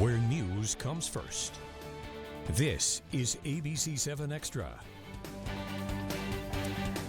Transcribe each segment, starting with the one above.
where news comes first. This is ABC 7 Extra.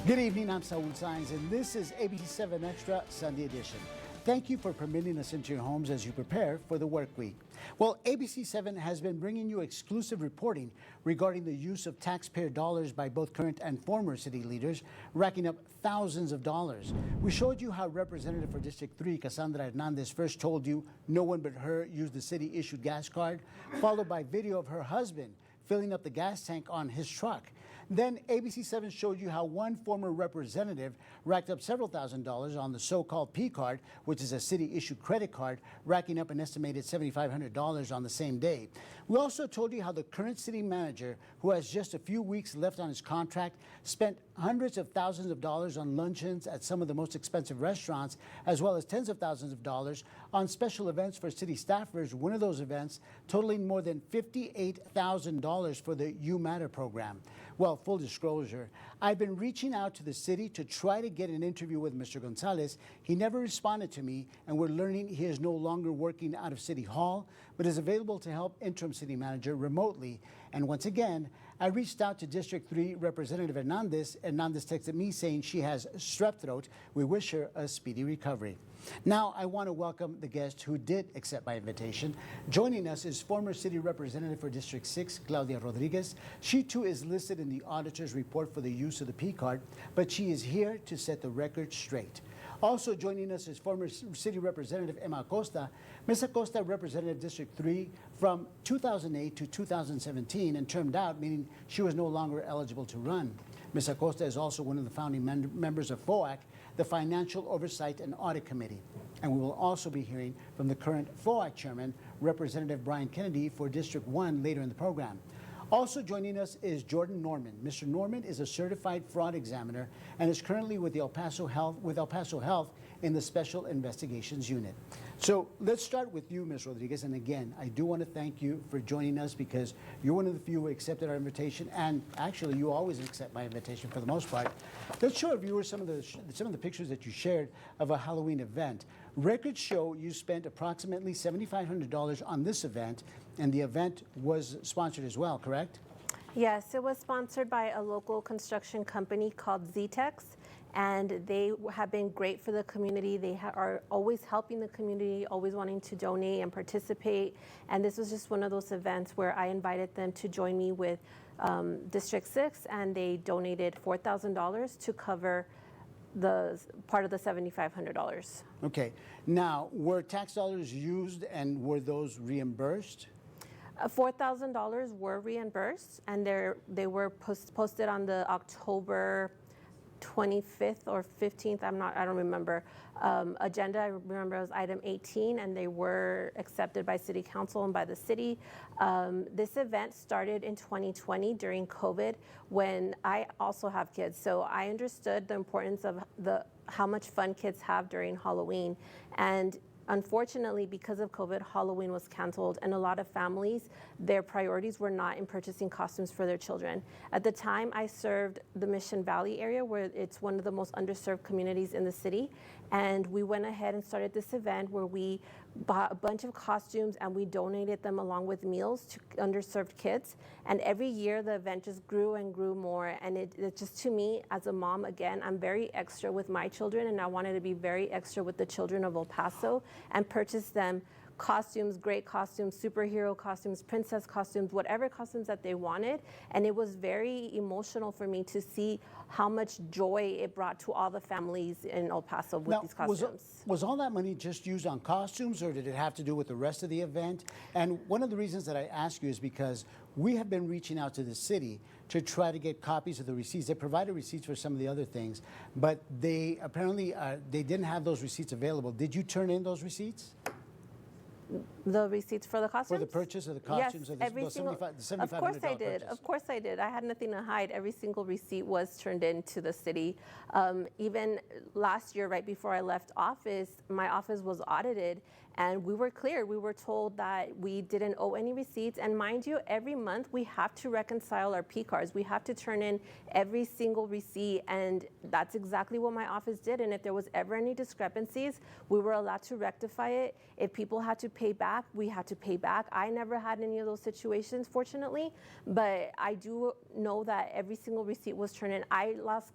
Good evening, I'm Saul Saenz, and this is ABC 7 Extra Sunday edition. Thank you for permitting us into your homes as you prepare for the work week. Well, ABC 7 has been bringing you exclusive reporting regarding the use of taxpayer dollars by both current and former city leaders, racking up thousands of dollars. We showed you how Representative for District 3, Cassandra Hernandez, first told you no one but her used the city-issued gas card, followed by video of her husband filling up the gas tank on his truck. Then ABC 7 showed you how one former representative racked up several $1,000s on the so-called P card, which is a city-issued credit card, racking up an estimated $7,500 on the same day. We also told you how the current city manager, who has just a few weeks left on his contract, spent hundreds of thousands of dollars on luncheons at some of the most expensive restaurants, as well as tens of thousands of dollars on special events for city staffers, one of those events totaling more than $58,000 for the You Matter program. Well, full disclosure, I've been reaching out to the city to try to get an interview with Mr. Gonzalez. He never responded to me, and we're learning he is no longer working out of City Hall, but is available to help interim city manager remotely. And once again, I reached out to District 3 Representative Hernandez. Hernandez texted me saying she has strep throat. We wish her a speedy recovery. Now, I want to welcome the guest who did accept my invitation. Joining us is former City Representative for District 6, Claudia Rodriguez. She too is listed in the auditor's report for the use of the P card, but she is here to set the record straight. Also joining us is former City Representative Emma Acosta. Ms. Acosta represented District 3 from 2008 to 2017 and termed out, meaning she was no longer eligible to run. Ms. Acosta is also one of the founding members of FOAC, the Financial Oversight and Audit Committee. And we will also be hearing from the current FOAC chairman, Representative Brian Kennedy, for District 1 later in the program. Also joining us is Jordan Norman. Mr. Norman is a certified fraud examiner and is currently with El Paso Health in the Special Investigations Unit. So let's start with you, Ms. Rodriguez. And again, I do want to thank you for joining us because you're one of the few who accepted our invitation, and actually you always accept my invitation for the most part. Let's show our viewers some of the pictures that you shared of a Halloween event. Records show you spent approximately $7,500 on this event, and the event was sponsored as well, correct? Yes, it was sponsored by a local construction company called Xtra, and they have been great for the community. They are always helping the community, always wanting to donate and participate. And this was just one of those events where I invited them to join me with District 6, and they donated $4,000 to cover the part of the $7,500. Okay. Now, were tax dollars used and were those reimbursed? $4,000 were reimbursed, and they were posted on the October 25th or 15th, I don't remember, agenda. I remember it was item 18, and they were accepted by City Council and by the city. This event started in 2020 during COVID, when I also have kids, so I understood the importance of how much fun kids have during Halloween. And unfortunately, because of COVID, Halloween was canceled, and a lot of families, their priorities were not in purchasing costumes for their children. At the time, I served the Mission Valley area, where it's one of the most underserved communities in the city, and we went ahead and started this event where we bought a bunch of costumes and we donated them along with meals to underserved kids. And every year the event just grew and grew more, and it just, to me as a mom, again, I'm very extra with my children, and I wanted to be very extra with the children of El Paso and purchase them costumes, great costumes, superhero costumes, princess costumes, whatever costumes that they wanted. And it was very emotional for me to see how much joy it brought to all the families in El Paso with these costumes. Was all that money just used on costumes, or did it have to do with the rest of the event? And one of the reasons that I ask you is because we have been reaching out to the city to try to get copies of the receipts. They provided receipts for some of the other things, but they apparently they didn't have those receipts available. Did you turn in those receipts? The receipts for the costumes? For the purchase of the costumes? Yes, every single, of course I did. Purchase. Of course I did. I had nothing to hide. Every single receipt was turned in to the city. Even last year, right before I left office, my office was audited, And we were clear. We were told that we didn't owe any receipts. And mind you, every month we have to reconcile our P cards. We have to turn in every single receipt. And that's exactly what my office did. And if there was ever any discrepancies, we were allowed to rectify it. If people had to pay back, we had to pay back. I never had any of those situations, fortunately. But I do know that every single receipt was turned in. I lost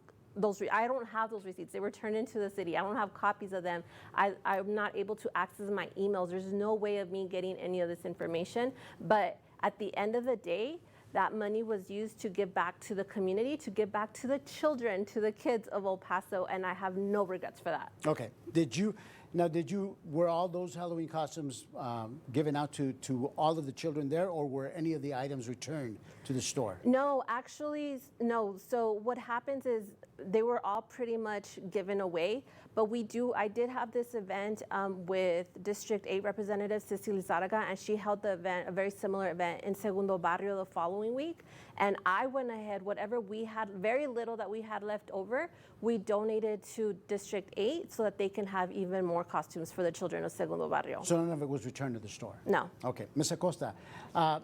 I don't have those receipts. They were turned into the city. I don't have copies of them. I'm not able to access my emails. There's no way of me getting any of this information. But at the end of the day, that money was used to give back to the community, to give back to the children, to the kids of El Paso, and I have no regrets for that. Okay. Were all those Halloween costumes given out to all of the children there, or were any of the items returned to the store? No, actually, no. So what happens is they were all pretty much given away, but I did have this event with District 8 Representative Cecily Zaraga, and she held the event, a very similar event in Segundo Barrio the following week. And I went ahead, whatever we had, very little that we had left over, we donated to District 8 so that they can have even more costumes for the children of Segundo Barrio. So none of it was returned to the store? No. Okay. Ms. Acosta,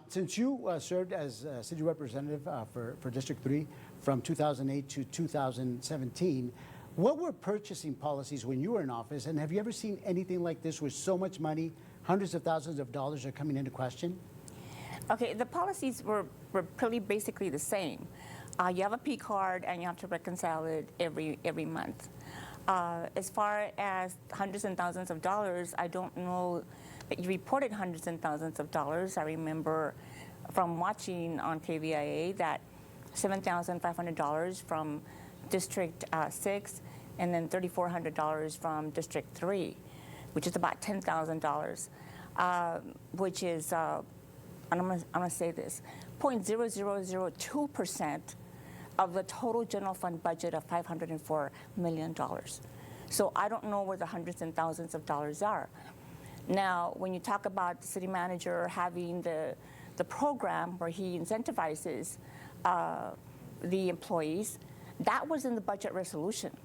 since you served as city representative for District 3 from 2008 to 2017, what were purchasing policies when you were in office, and have you ever seen anything like this where so much money, hundreds of thousands of dollars, are coming into question? Okay, the policies were pretty basically the same. You have a P card and you have to reconcile it every month. As far as hundreds and thousands of dollars, I don't know that you reported hundreds and thousands of dollars. I remember from watching on KVIA that $7,500 from District 6 and then $3,400 from District 3, which is about $10,000, which is, and I'm gonna say this, 0.0002% of the total general fund budget of $504 million. So I don't know where the hundreds and thousands of dollars are. Now, when you talk about the city manager having the program where he incentivizes the employees, that was in the budget resolution.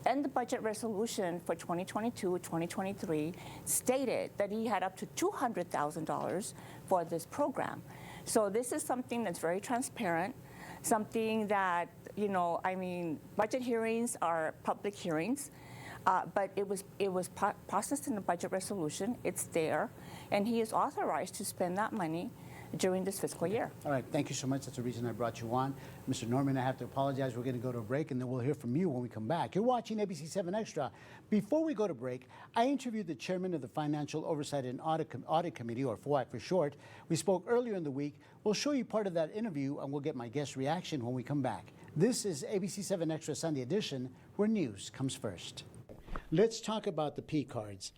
And the budget resolution for 2022-2023 stated that he had up to $200,000 for this program. So this is something that's very transparent, something that, you know, I mean, budget hearings are public hearings, but it was processed in the budget resolution. It's there, and he is authorized to spend that money during this fiscal year. All right, thank you so much. That's the reason I brought you on. Mr. Norman, I have to apologize. We're going to go to a break, and then we'll hear from you when we come back. You're watching ABC 7 Extra. Before we go to break, I interviewed the chairman of the Financial Oversight and Audit Committee, or FOAC for short. We spoke earlier in the week. We'll show you part of that interview, and we'll get my guest reaction when we come back. This is ABC 7 Extra Sunday edition, where news comes first. Let's talk about the P cards.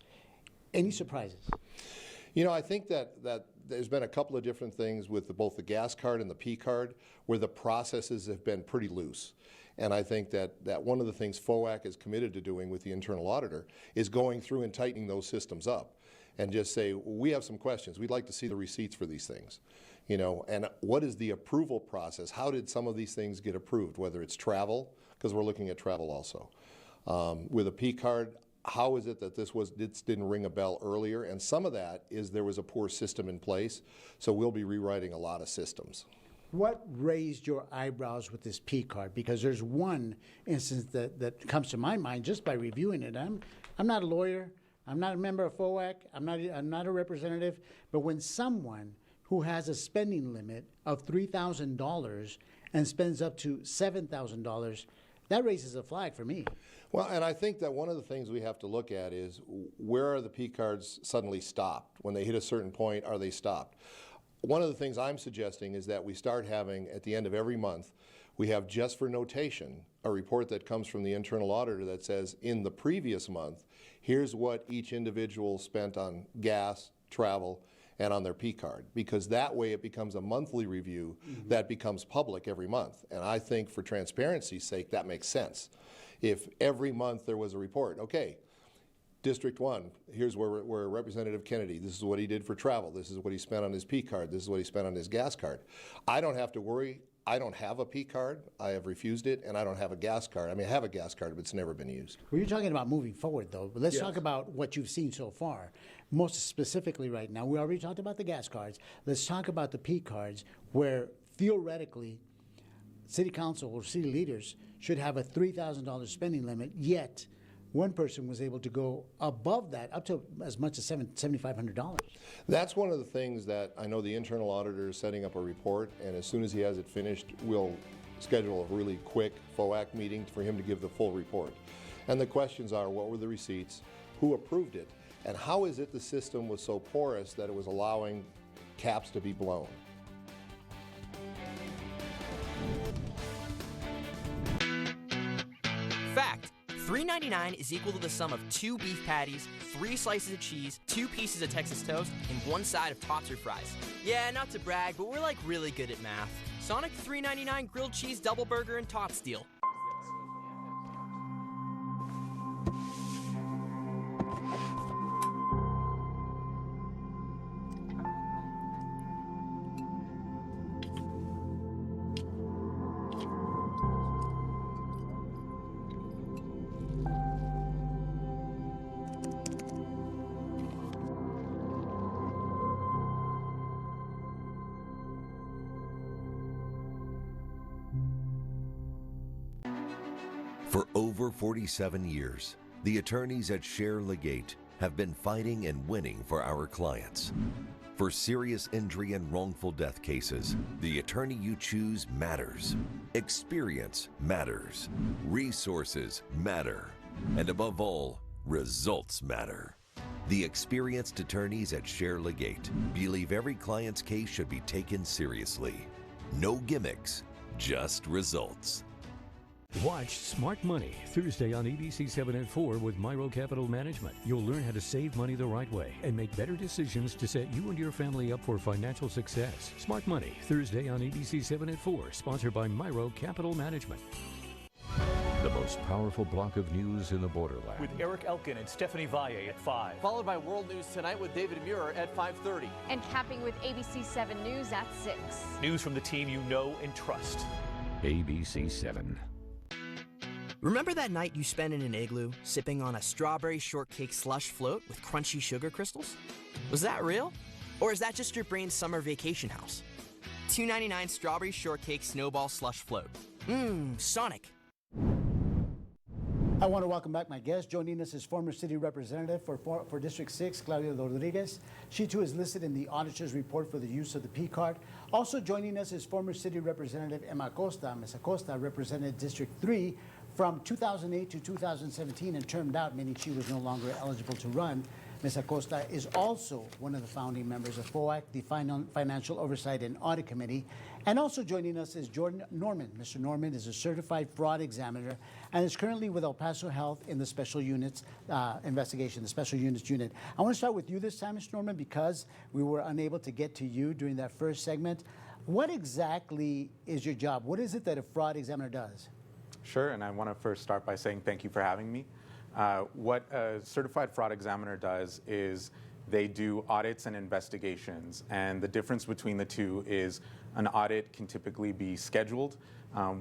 Any surprises? You know, I think that there's been a couple of different things with both the gas card and the P card where the processes have been pretty loose. And I think that one of the things FOAC is committed to doing with the internal auditor is going through and tightening those systems up and just say, we have some questions. We'd like to see the receipts for these things. You know, and what is the approval process? How did some of these things get approved, whether it's travel, because we're looking at travel also. With a P card, how is it that this didn't ring a bell earlier? And some of that is there was a poor system in place, so we'll be rewriting a lot of systems. What raised your eyebrows with this P card? Because there's one instance that comes to my mind just by reviewing it. I'm not a lawyer. I'm not a member of FOAC. I'm not a representative. But when someone who has a spending limit of $3,000 and spends up to $7,000, that raises a flag for me. Well, and I think that one of the things we have to look at is where are the P cards suddenly stopped? When they hit a certain point, are they stopped? One of the things I'm suggesting is that we start having, at the end of every month, we have just for notation, a report that comes from the internal auditor that says, in the previous month, here's what each individual spent on gas, travel, and on their P card, because that way it becomes a monthly review that becomes public every month. And I think for transparency's sake, that makes sense. If every month there was a report, okay, District 1, here's where Representative Kennedy, this is what he did for travel, this is what he spent on his P card, this is what he spent on his gas card. I don't have to worry I don't have a P card. I have refused it, and I don't have a gas card. I mean, I have a gas card, but it's never been used. Well, you're talking about moving forward, though. But let's Yes. talk about what you've seen so far. Most specifically right now, we already talked about the gas cards. Let's talk about the P cards, where theoretically, city council or city leaders should have a $3,000 spending limit, yet one person was able to go above that, up to as much as $7,500. That's one of the things that I know the internal auditor is setting up a report, and as soon as he has it finished, we'll schedule a really quick FOAC meeting for him to give the full report. And the questions are, what were the receipts, who approved it, and how is it the system was so porous that it was allowing caps to be blown? Fact: $3.99 is equal to the sum of 2 beef patties, 3 slices of cheese, 2 pieces of Texas toast, and 1 side of tots or fries. Yeah, not to brag, but we're like really good at math. Sonic $3.99 grilled cheese double burger and tots deal. For over 47 years, the attorneys at Share Legate have been fighting and winning for our clients. For serious injury and wrongful death cases, the attorney you choose matters. Experience matters. Resources matter. And above all, results matter. The experienced attorneys at Share Legate believe every client's case should be taken seriously. No gimmicks, just results. Watch Smart Money Thursday on ABC 7 at 4 with Myro Capital Management. You'll learn how to save money the right way and make better decisions to set you and your family up for financial success. Smart Money Thursday on ABC 7 at 4, sponsored by Myro Capital Management. The most powerful block of news in the borderland. With Eric Elkin and Stephanie Valle at 5. Followed by World News Tonight with David Muir at 5:30. And capping with ABC 7 News at 6. News from the team you know and trust. ABC 7. Remember that night you spent in an igloo, sipping on a strawberry shortcake slush float with crunchy sugar crystals? Was that real? Or is that just your brain's summer vacation house? $2.99 strawberry shortcake snowball slush float. Sonic. I want to welcome back my guest. Joining us is former city representative for District 6, Claudia Rodriguez. She too is listed in the auditor's report for the use of the P card. Also joining us is former city representative Emma Acosta. Ms. Acosta represented District 3 from 2008 to 2017 and termed out, meaning she was no longer eligible to run. Ms. Acosta is also one of the founding members of FOAC, the Financial Oversight and Audit Committee. And also joining us is Jordan Norman. Mr. Norman is a certified fraud examiner and is currently with El Paso Health in the Special Units investigation, the Special Units Unit. I want to start with you this time, Mr. Norman, because we were unable to get to you during that first segment. What exactly is your job? What is it that a fraud examiner does? Sure, and I want to first start by saying thank you for having me. What a certified fraud examiner does is they do audits and investigations, and the difference between the two is an audit can typically be scheduled,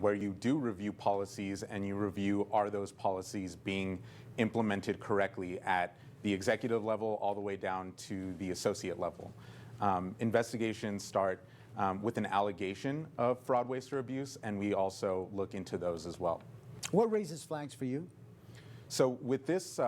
where you do review policies and you review are those policies being implemented correctly at the executive level all the way down to the associate level. Investigations start with an allegation of fraud, waste, or abuse, and we also look into those as well. What raises flags for you? So with this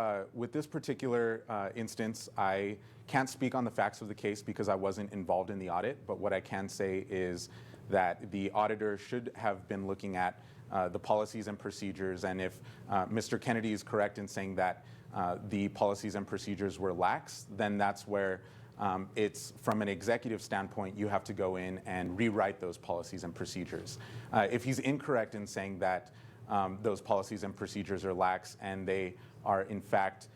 particular instance, I can't speak on the facts of the case because I wasn't involved in the audit, but what I can say is that the auditor should have been looking at the policies and procedures, and if Mr. Kennedy is correct in saying that the policies and procedures were lax, then that's where it's from an executive standpoint, you have to go in and rewrite those policies and procedures. If he's incorrect in saying that those policies and procedures are lax and they are in fact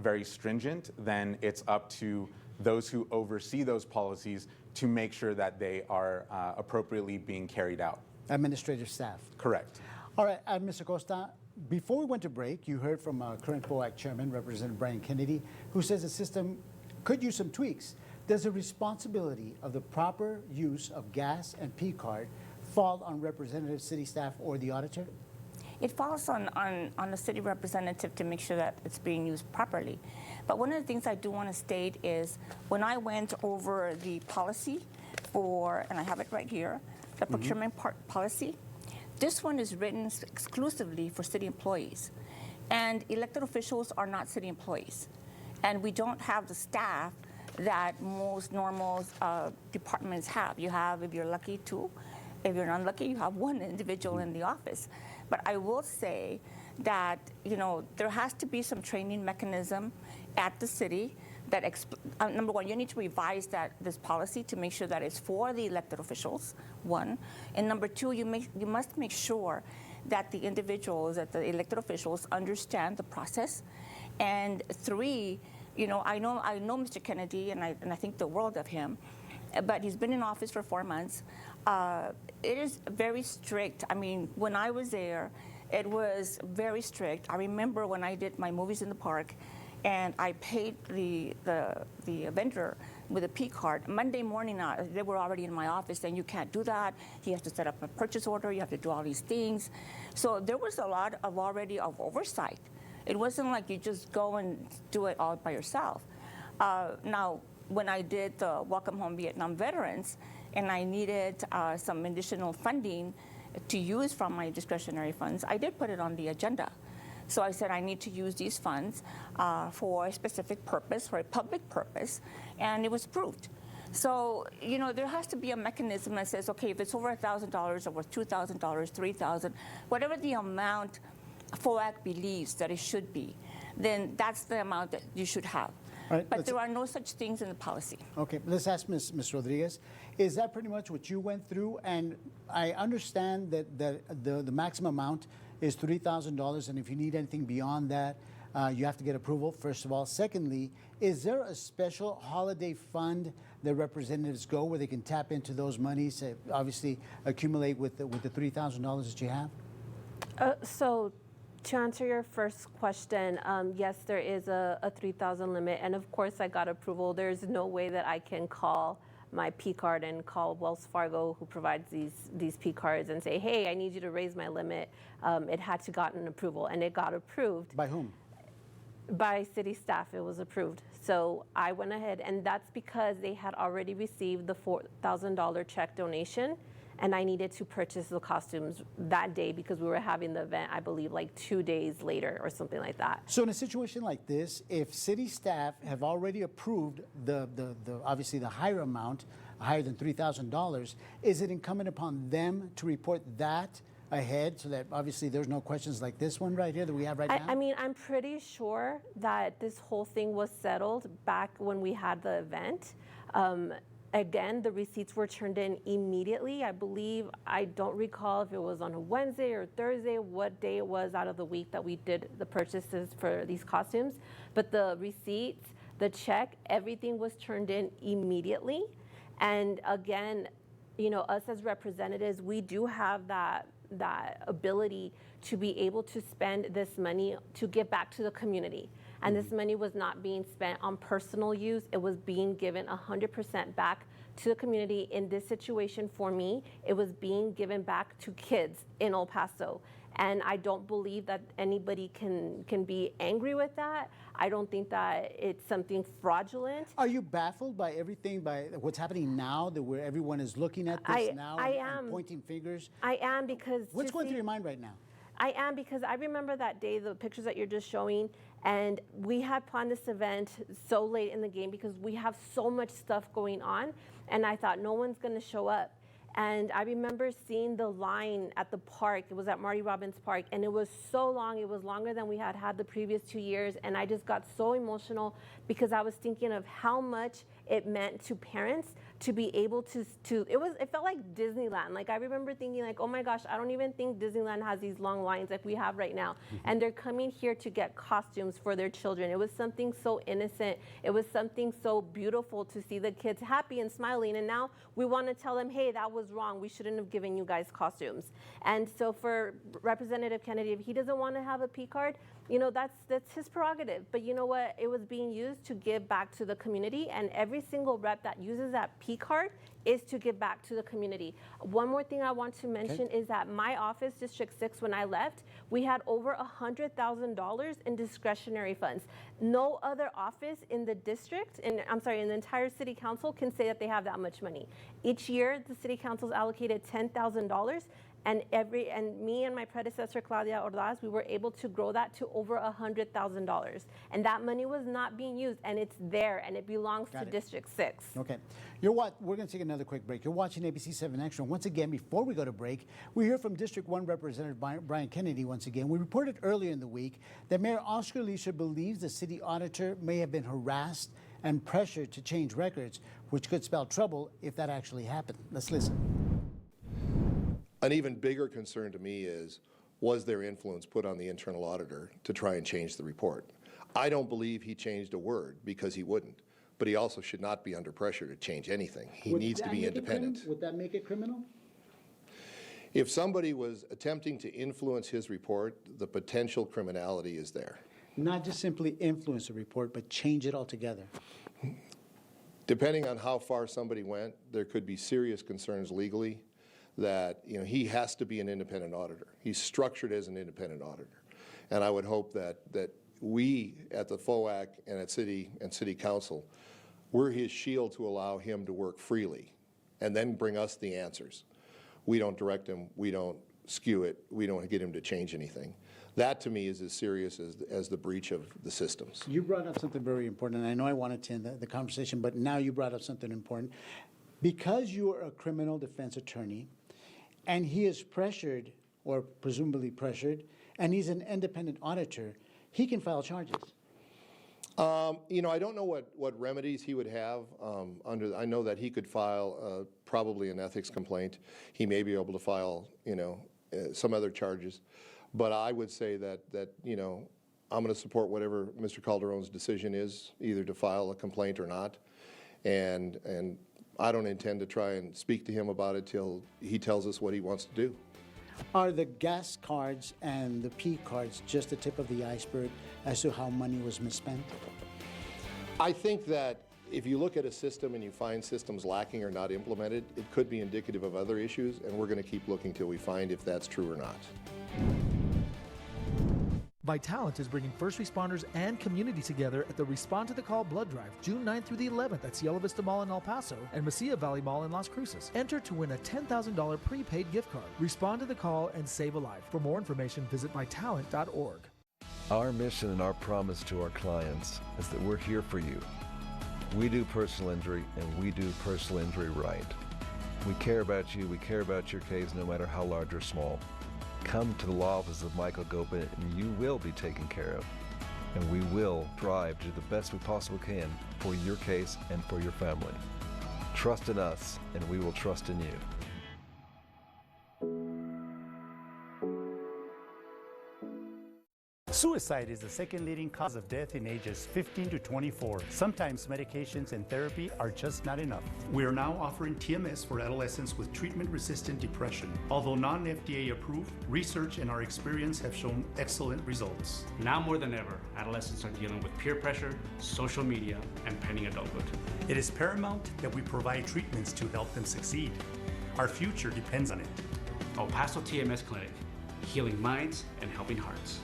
very stringent, then it's up to those who oversee those policies to make sure that they are appropriately being carried out. Administrative staff. Correct. All right, Mr. Costa, before we went to break, you heard from current FOAC chairman, Representative Brian Kennedy, who says the system could use some tweaks. Does the responsibility of the proper use of gas and P card fall on representative, city staff, or the auditor? It falls on the city representative to make sure that it's being used properly. But one of the things I do want to state is when I went over the policy for, and I have it right here, the procurement policy, this one is written exclusively for city employees. And elected officials are not city employees. And we don't have the staff that most normal departments have. You have, if you're lucky, two. If you're not lucky, you have one individual in the office. But I will say that, you know, there has to be some training mechanism at the city that, number one, you need to revise this policy to make sure that it's for the elected officials, one. And number two, you must make sure that the individuals, that the elected officials understand the process. And three, you know, I know Mr. Kennedy, and I think the world of him, but he's been in office for 4 months. It is very strict. I mean, when I was there, it was very strict. I remember when I did my movies in the park, and I paid the vendor with a P card. Monday morning, they were already in my office saying, you can't do that. He has to set up a purchase order. You have to do all these things. So there was a lot of already of oversight. It wasn't like you just go and do it all by yourself. Now, when I did the Welcome Home Vietnam Veterans, and I needed some additional funding to use from my discretionary funds, I did put it on the agenda. So I said I need to use these funds for a specific purpose, for a public purpose, and it was approved. So, you know, there has to be a mechanism that says, okay, if it's over $1,000 or $2,000, $3,000, whatever the amount FOAC believes that it should be, then that's the amount that you should have. Right, but there are no such things in the policy. Okay, let's ask Ms. Rodriguez. Is that pretty much what you went through? And I understand that the maximum amount is $3,000, and if you need anything beyond that, you have to get approval, first of all. Secondly, is there a special holiday fund that representatives go where they can tap into those monies, obviously accumulate with the $3,000 that you have? So to answer your first question, yes, there is a 3,000 limit, and of course I got approval. There's no way that I can call my P card and call Wells Fargo, who provides these P cards, and say, hey, I need you to raise my limit. It had to gotten approval, and it got approved. By whom? By city staff. It was approved. So I went ahead, and that's because they had already received the $4,000 check donation, and I needed to purchase the costumes that day because we were having the event, I believe, like 2 days later or something like that. So in a situation like this, if city staff have already approved the obviously the higher amount, higher than $3,000, is it incumbent upon them to report that ahead so that obviously there's no questions like this one right here that we have right now? I mean, I'm pretty sure that this whole thing was settled back when we had the event. Again, the receipts were turned in immediately. I believe, I don't recall if it was on a Wednesday or Thursday, what day it was out of the week that we did the purchases for these costumes. But the receipts, the check, everything was turned in immediately. And again, you know, us as representatives, we do have that ability to be able to spend this money to give back to the community. And this money was not being spent on personal use. It was being given 100% back to the community. In this situation for me, it was being given back to kids in El Paso. And I don't believe that anybody can be angry with that. I don't think that it's something fraudulent. Are you baffled by everything, by what's happening now, that where everyone is looking at this now and pointing fingers? I am, because what's going through your mind right now? I am, because I remember that day, the pictures that you're just showing, and we had planned this event so late in the game because we have so much stuff going on, and I thought no one's gonna show up. And I remember seeing the line at the park. It was at Marty Robbins Park, and it was so long. It was longer than we had the previous 2 years, and I just got so emotional because I was thinking of how much it meant to parents to be able to it felt like Disneyland. Like, I remember thinking, like, oh my gosh, I don't even think Disneyland has these long lines like we have right now. And they're coming here to get costumes for their children. It was something so innocent. It was something so beautiful to see the kids happy and smiling. And now we want to tell them, hey, that was wrong. We shouldn't have given you guys costumes. And so for Representative Kennedy, if he doesn't want to have a P card, you know, that's his prerogative. But you know what? It was being used to give back to the community, and every single rep that uses that P card is to give back to the community. One more thing I want to mention is that my office, District 6, when I left, we had over $100,000 in discretionary funds. No other office in the district, in the entire city council can say that they have that much money. Each year, the city council's allocated $10,000. And me and my predecessor, Claudia Ordaz, we were able to grow that to over $100,000. And that money was not being used, and it's there, and it belongs to District 6. Okay. We're going to take another quick break. You're watching ABC 7 Extra. Once again, before we go to break, we hear from District 1 Representative Brian Kennedy once again. We reported earlier in the week that Mayor Oscar Leisha believes the city auditor may have been harassed and pressured to change records, which could spell trouble if that actually happened. Let's listen. An even bigger concern to me is, was there influence put on the internal auditor to try and change the report? I don't believe he changed a word, because he wouldn't. But he also should not be under pressure to change anything. He needs to be independent. Would that make it criminal? If somebody was attempting to influence his report, the potential criminality is there. Not just simply influence the report, but change it altogether. Depending on how far somebody went, there could be serious concerns legally that, you know, he has to be an independent auditor. He's structured as an independent auditor. And I would hope that we at the FOAC and at City and City Council, we're his shield to allow him to work freely and then bring us the answers. We don't direct him, we don't skew it, we don't get him to change anything. That to me is as serious as the breach of the systems. You brought up something very important, and I know I wanted to end the conversation, but now you brought up something important. Because you are a criminal defense attorney, and he is pressured, or presumably pressured, and he's an independent auditor, he can file charges. You know, I don't know what remedies he would have I know that he could file probably an ethics complaint. He may be able to file, you know, some other charges. But I would say that you know, I'm going to support whatever Mr. Calderon's decision is, either to file a complaint or not. And I don't intend to try and speak to him about it till he tells us what he wants to do. Are the gas cards and the P cards just the tip of the iceberg as to how money was misspent? I think that if you look at a system and you find systems lacking or not implemented, it could be indicative of other issues, and we're going to keep looking till we find if that's true or not. Vitalant is bringing first responders and community together at the Respond to the Call blood drive, June 9th through the 11th at Cielo Vista Mall in El Paso and Mesilla Valley Mall in Las Cruces. Enter to win a $10,000 prepaid gift card. Respond to the call and save a life. For more information, visit Vitalant.org. Our mission and our promise to our clients is that we're here for you. We do personal injury, and we do personal injury right. We care about you, we care about your case, no matter how large or small. Come to the law office of Michael Gopin and you will be taken care of. And we will strive to do the best we possibly can for your case and for your family. Trust in us and we will trust in you. Suicide is the second leading cause of death in ages 15 to 24. Sometimes medications and therapy are just not enough. We are now offering TMS for adolescents with treatment-resistant depression. Although non-FDA approved, research and our experience have shown excellent results. Now more than ever, adolescents are dealing with peer pressure, social media, and pending adulthood. It is paramount that we provide treatments to help them succeed. Our future depends on it. El Paso TMS Clinic, healing minds and helping hearts.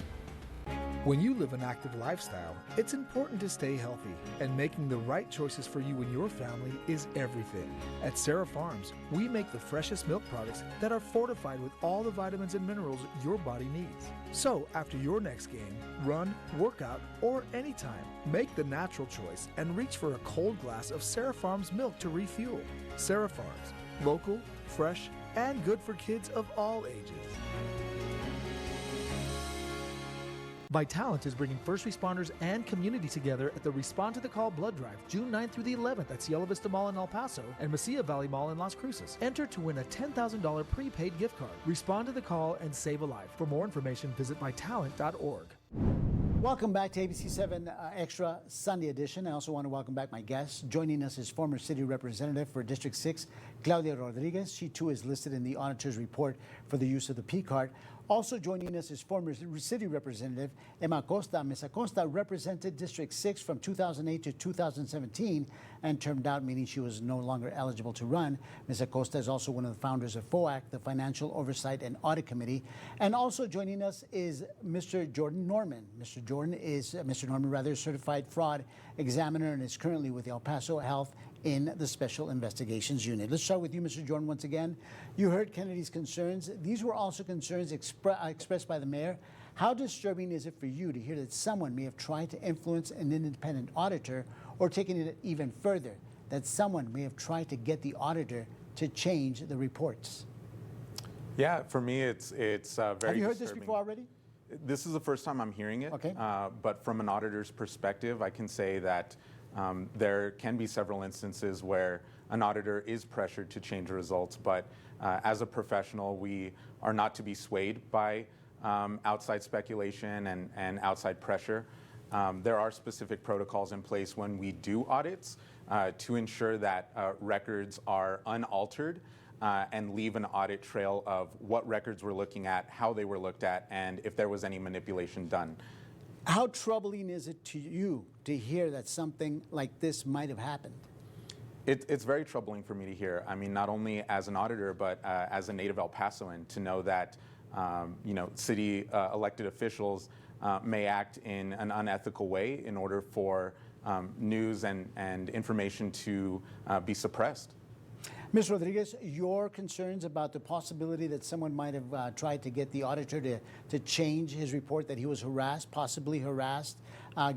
When you live an active lifestyle, it's important to stay healthy, and making the right choices for you and your family is everything. At Sarah Farms, we make the freshest milk products that are fortified with all the vitamins and minerals your body needs. So after your next game, run, workout, or anytime, make the natural choice and reach for a cold glass of Sarah Farms milk to refuel. Sarah Farms, local, fresh, and good for kids of all ages. Vitalant is bringing first responders and community together at the Respond to the Call blood drive, June 9th through the 11th at Cielo Vista Mall in El Paso and Mesilla Valley Mall in Las Cruces. Enter to win a $10,000 prepaid gift card. Respond to the call and save a life. For more information, visit Vitalant.org. Welcome back to ABC 7 Extra Sunday edition. I also want to welcome back my guest. Joining us is former city representative for District 6, Claudia Rodriguez. She too is listed in the auditor's report for the use of the P card. Also joining us is former city representative Emma Acosta. Ms. Acosta represented District 6 from 2008 to 2017 and termed out, meaning she was no longer eligible to run. Ms. Acosta is also one of the founders of FOAC, the Financial Oversight and Audit Committee. And also joining us is Mr. Jordan Norman. Mr. Norman is a certified fraud examiner and is currently with El Paso Health in the Special Investigations Unit. Let's start with you, Mr. Jordan, once again. You heard Kennedy's concerns. These were also concerns expressed by the mayor. How disturbing is it for you to hear that someone may have tried to influence an independent auditor, or taking it even further, that someone may have tried to get the auditor to change the reports? Yeah, for me, it's very Have you heard disturbing. this before already? This is the first time I'm hearing it. Okay. But from an auditor's perspective, I can say that there can be several instances where an auditor is pressured to change results, but as a professional, we are not to be swayed by outside speculation and outside pressure. There are specific protocols in place when we do audits to ensure that records are unaltered and leave an audit trail of what records we're looking at, how they were looked at, and if there was any manipulation done. How troubling is it to you to hear that something like this might have happened? It's very troubling for me to hear. I mean, not only as an auditor, but as a native El Pasoan, to know that city elected officials may act in an unethical way in order for news and information to be suppressed. Ms. Rodriguez, your concerns about the possibility that someone might have tried to get the auditor to change his report, that he was harassed, possibly harassed,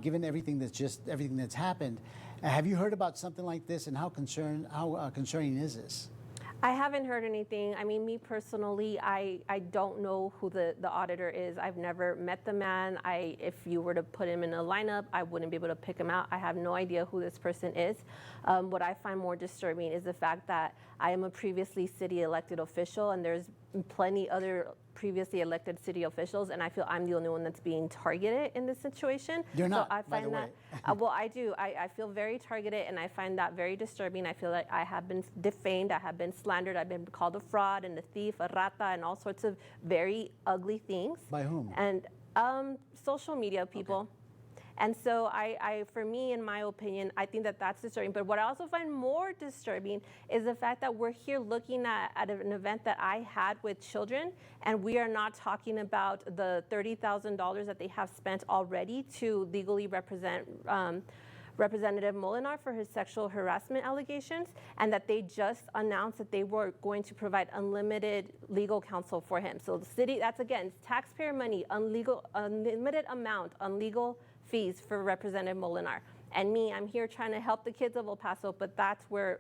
given everything that's happened. Have you heard about something like this, and how concerning is this? I haven't heard anything. I mean, me personally, I don't know who the auditor is. I've never met the man. If you were to put him in a lineup, I wouldn't be able to pick him out. I have no idea who this person is. What I find more disturbing is the fact that I am a previously city elected official, and there's plenty other previously elected city officials, and I feel I'm the only one that's being targeted in this situation. You're not, so I find by the way. Well, I do. I feel very targeted, and I find that very disturbing. I feel like I have been defamed, I have been slandered, I've been called a fraud and a thief, a rata, and all sorts of very ugly things. By whom? And social media people. Okay. And so for me, in my opinion, I think that that's disturbing. But what I also find more disturbing is the fact that we're here looking at an event that I had with children, and we are not talking about the $30,000 that they have spent already to legally represent Representative Molinar for his sexual harassment allegations, and that they just announced that they were going to provide unlimited legal counsel for him. So the city, that's again, taxpayer money, unlimited amount on legal fees for Representative Molinar. And me, I'm here trying to help the kids of El Paso, but that's where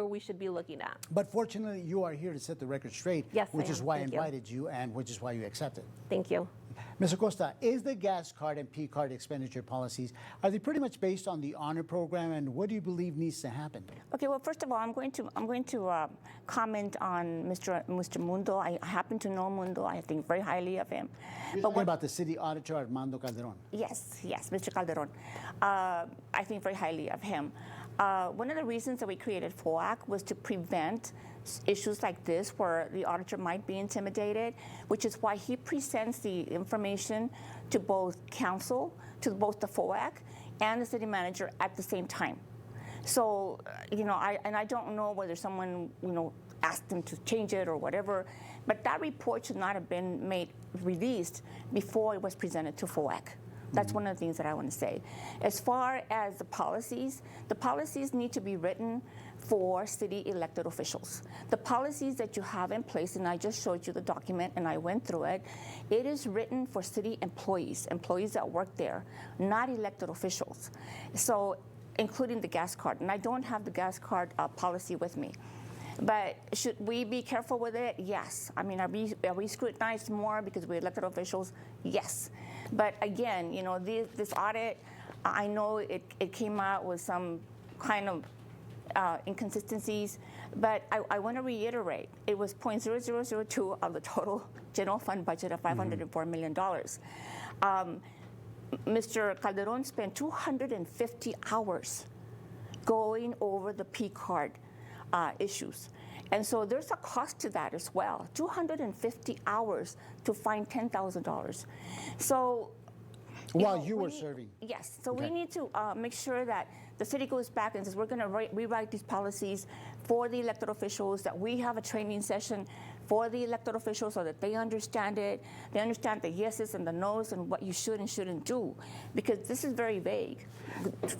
we should be looking at. But fortunately, you are here to set the record straight, yes, which is why I Thank invited you, and which is why you accepted. Thank you. Ms. Acosta, is the gas card and P card expenditure policies, are they pretty much based on the honor program, and what do you believe needs to happen? Okay, well, first of all, I'm going to comment on Mr. Mundo. I happen to know Mundo. I think very highly of him. You're talking about the city auditor, Armando Calderon. Yes, Mr. Calderon. I think very highly of him. One of the reasons that we created FOAC was to prevent issues like this where the auditor might be intimidated, which is why he presents the information to both council, to both the FOAC and the city manager at the same time. So, I don't know whether someone, asked them to change it or whatever, but that report should not have been released before it was presented to FOAC. That's one of the things that I want to say. As far as the policies need to be written for city elected officials. The policies that you have in place, and I just showed you the document and I went through it, it is written for city employees that work there, not elected officials. So, including the gas card. And I don't have the gas card policy with me. But should we be careful with it? Yes. I mean, are we scrutinized more because we're elected officials? Yes. But again, this audit, I know it came out with some kind of inconsistencies, but I want to reiterate, it was 0.0002 of the total general fund budget of $504 million. Mr. Calderon spent 250 hours going over the P card issues. And so there's a cost to that as well. 250 hours to find $10,000. So while you were serving. Yes. So we need to make sure that the city goes back and says we're going to rewrite these policies for the elected officials, that we have a training session for the elected officials so that they understand it. They understand the yeses and the nos and what you should and shouldn't do. Because this is very vague.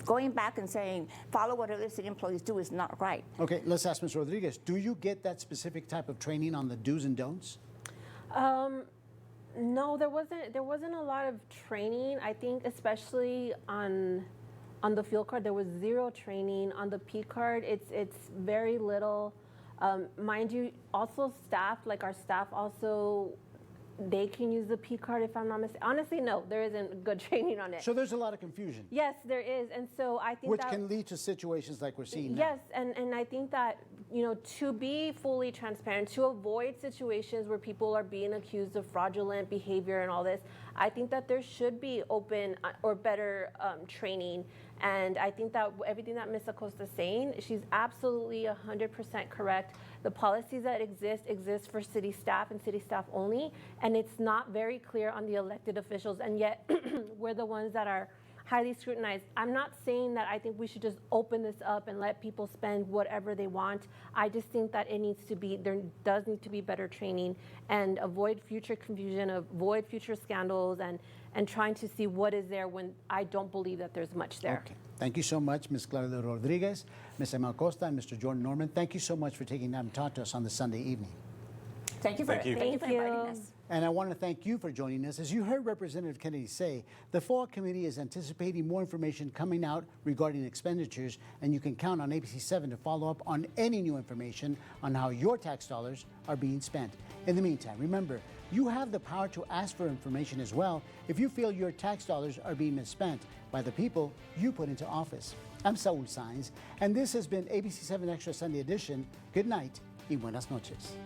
Going back and saying, follow what other city employees do is not right. Okay, let's ask Ms. Rodriguez. Do you get that specific type of training on the do's and don'ts? No, there wasn't a lot of training. I think especially on the fuel card, there was zero training. On the P card, it's very little. Mind you, also staff, like our staff also, they can use the P card if I'm not mistaken. Honestly, no, there isn't good training on it. So there's a lot of confusion. Yes, there is. And so I think which can lead to situations like we're seeing now. Yes, and I think that, to be fully transparent, to avoid situations where people are being accused of fraudulent behavior and all this, I think that there should be open or better training. And I think that everything that Ms. Acosta is saying, she's absolutely 100% correct. The policies that exist for city staff and city staff only, and it's not very clear on the elected officials, and yet we're the ones that are highly scrutinized. I'm not saying that I think we should just open this up and let people spend whatever they want. I just think that there does need to be better training and avoid future confusion, avoid future scandals, and trying to see what is there when I don't believe that there's much there. Okay. Thank you so much, Ms. Clara Rodriguez, Ms. Emma Acosta, and Mr. Jordan Norman. Thank you so much for taking time to talk to us on this Sunday evening. Thank you for inviting us. And I want to thank you for joining us. As you heard Representative Kennedy say, the FOA committee is anticipating more information coming out regarding expenditures, and you can count on ABC7 to follow up on any new information on how your tax dollars are being spent. In the meantime, remember, you have the power to ask for information as well if you feel your tax dollars are being misspent by the people you put into office. I'm Saul Saenz, and this has been ABC7 Extra Sunday Edition. Good night y buenas noches.